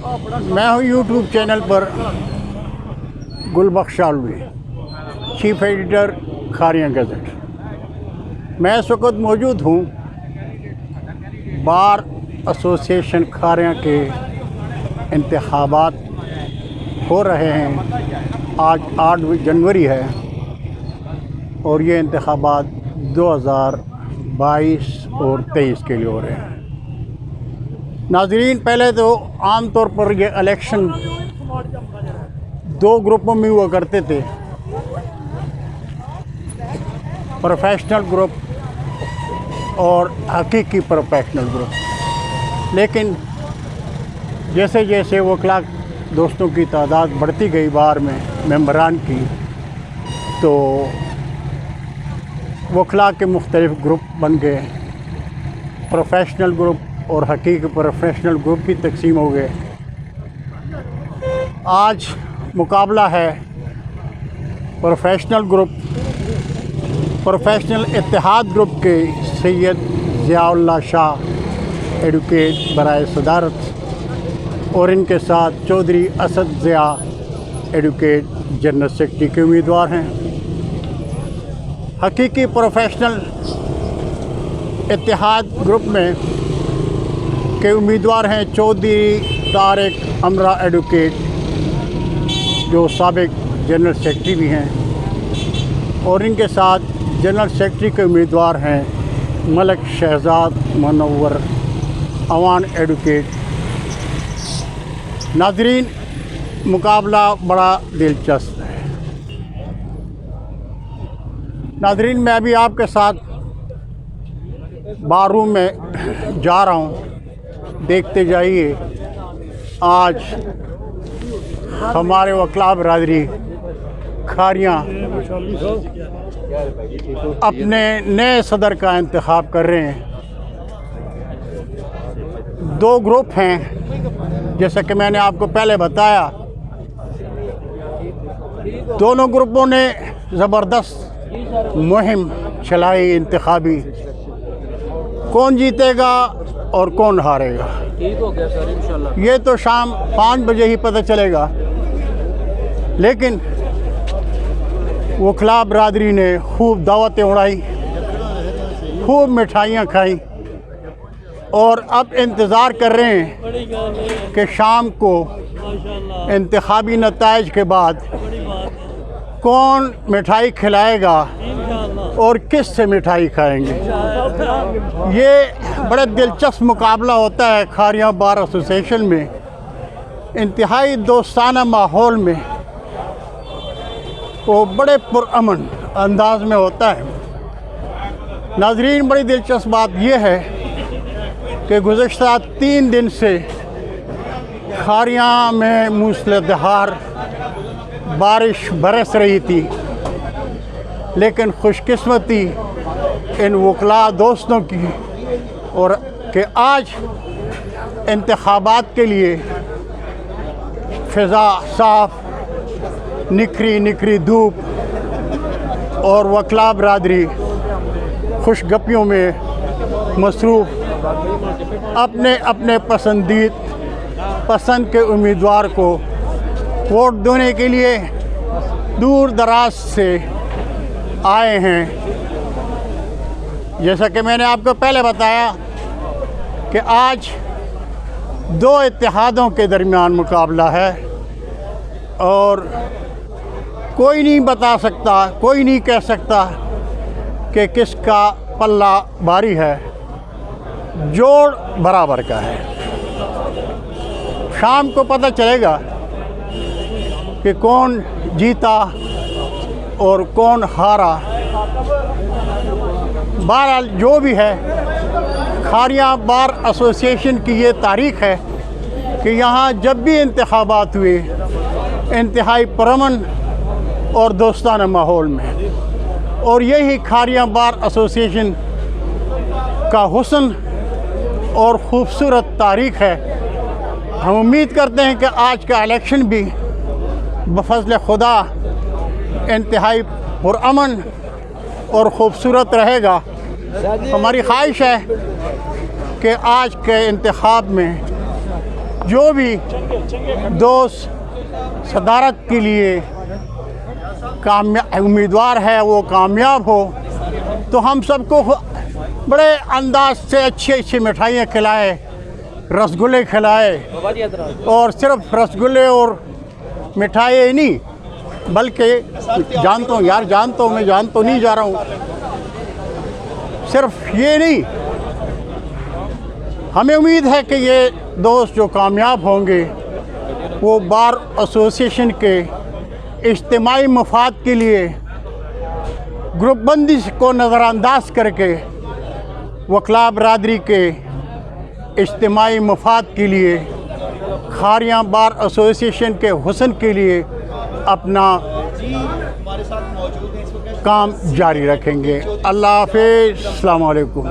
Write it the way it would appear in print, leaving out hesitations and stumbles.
मैं हूँ YouTube channel पर गुलबख्श आलवी, चीफ एडिटर खारियां गज़ट। मैं इस वक्त मौजूद हूँ बार एसोसिएशन खारियां के इंतखाबात हो रहे हैं। आज 8 जनवरी है और ये इंतखाबात 2022 और 23 के लिए हो रहे हैं। नाज़रीन, पहले तो आम तौर पर ये इलेक्शन 2 ग्रुपों में हुआ करते थे, प्रोफेशनल ग्रुप और हकीकी प्रोफेशनल ग्रुप। लेकिन जैसे जैसे वकला दोस्तों की तादाद बढ़ती गई बार में मेंबरान की, तो वकला के मुख्तलिफ़ ग्रुप बन गए। प्रोफेशनल ग्रुप और हकीकी प्रोफेशनल ग्रुप भी तकसीम हो गए। आज मुकाबला है प्रोफेशनल ग्रुप, प्रोफेशनल इत्तेहाद ग्रुप के सैयद ज़ियाउल्लाह शाह एडवोकेट बराए सदारत और इनके साथ Chaudhary Asad Zia advocate general secretary के उम्मीदवार हैं। हकीकी प्रोफेशनल इत्तेहाद ग्रुप में के उम्मीदवार हैं चौधरी तारिक अमरा एडवोकेट, जो साबिक जनरल सेक्रेटरी भी हैं, और इनके साथ जनरल सेक्रेटरी के उम्मीदवार हैं मलिक शहजाद मुनव्वर अवान एडवोकेट। नाज़रीन, मुकाबला बड़ा दिलचस्प है। नाज़रीन, मैं अभी आपके साथ बारूम में जा रहा हूँ, देखते जाइए। आज हमारे वकला बरादरी खारियां अपने नए सदर का इंतखाब कर रहे हैं। 2 ग्रुप हैं, जैसा कि मैंने आपको पहले बताया। दोनों ग्रुपों ने ज़बरदस्त मुहिम चलाई इंतखाबी। कौन जीतेगा और कौन हारेगा, ठीक हो गया सर, इंशाल्लाह ये तो शाम 5 बजे ही पता चलेगा। लेकिन वकला बरादरी ने खूब दावतें उड़ाई, खूब मिठाइयाँ खाई और अब इंतज़ार कर रहे हैं कि शाम को इंतखाबी नताइज के बाद कौन मिठाई खिलाएगा और किस से मिठाई खाएंगे। ये बड़ा दिलचस्प मुकाबला होता है खारियां बार एसोसिएशन में, इंतहाई दोस्ताना माहौल में, वो बड़े पुरअमन अंदाज में होता है। नाज़रीन, बड़ी दिलचस्प बात यह है कि गुज़श्ता 3 दिन से खारियां में मूसलाधार बारिश बरस रही थी, लेकिन खुशकिस्मती इन वकला दोस्तों की और कि आज इंतखाबात के लिए फ़िज़ा साफ़, निखरी धूप और वकला बरादरी खुशगपियों में मसरूफ़ अपने अपने पसंद के उम्मीदवार को वोट देने के लिए दूर दराज से आए हैं। जैसा कि मैंने आपको पहले बताया कि आज 2 इत्तेहादों के दरमियान मुकाबला है और कोई नहीं बता सकता, कोई नहीं कह सकता कि किसका पल्ला भारी है। जोड़ बराबर का है। शाम को पता चलेगा कि कौन जीता और कौन हारा। बहरहाल जो भी है, खारियां बार एसोसिएशन की ये तारीख़ है कि यहाँ जब भी इंतखाबात हुए इंतहाई पुरअमन और दोस्ताना माहौल में, और यही खारियां बार एसोसिएशन का हुस्न और ख़ूबसूरत तारीख़ है। हम उम्मीद करते हैं कि आज का इलेक्शन भी बफ़ज़ल खुदा इंतहाई पुरअमन और ख़ूबसूरत रहेगा। हमारी ख्वाहिश है कि आज के इंतखाब में जो भी दोस्त सदारत के लिए उम्मीदवार है वो कामयाब हो, तो हम सबको बड़े अंदाज से अच्छी अच्छी मिठाइयाँ खिलाए, रसगुल्ले खिलाए, और सिर्फ रसगुल्ले और मिठाई नहीं बल्कि जानता हूँ यार, जानता हूँ मैं, जान तो नहीं जा रहा हूँ, सिर्फ ये नहीं, हमें उम्मीद है कि ये दोस्त जो कामयाब होंगे वो बार एसोसिएशन के इज्तिमाई मफाद के लिए ग्रुपबंदी को नज़रअंदाज करके वकला बरादरी के इज्तिमाई मफाद के लिए, खारियाँ बार एसोसिएशन के हुस्न के लिए अपना काम जारी रखेंगे। अल्लाह हाफ़िज़, अस्सलाम वालेकुम।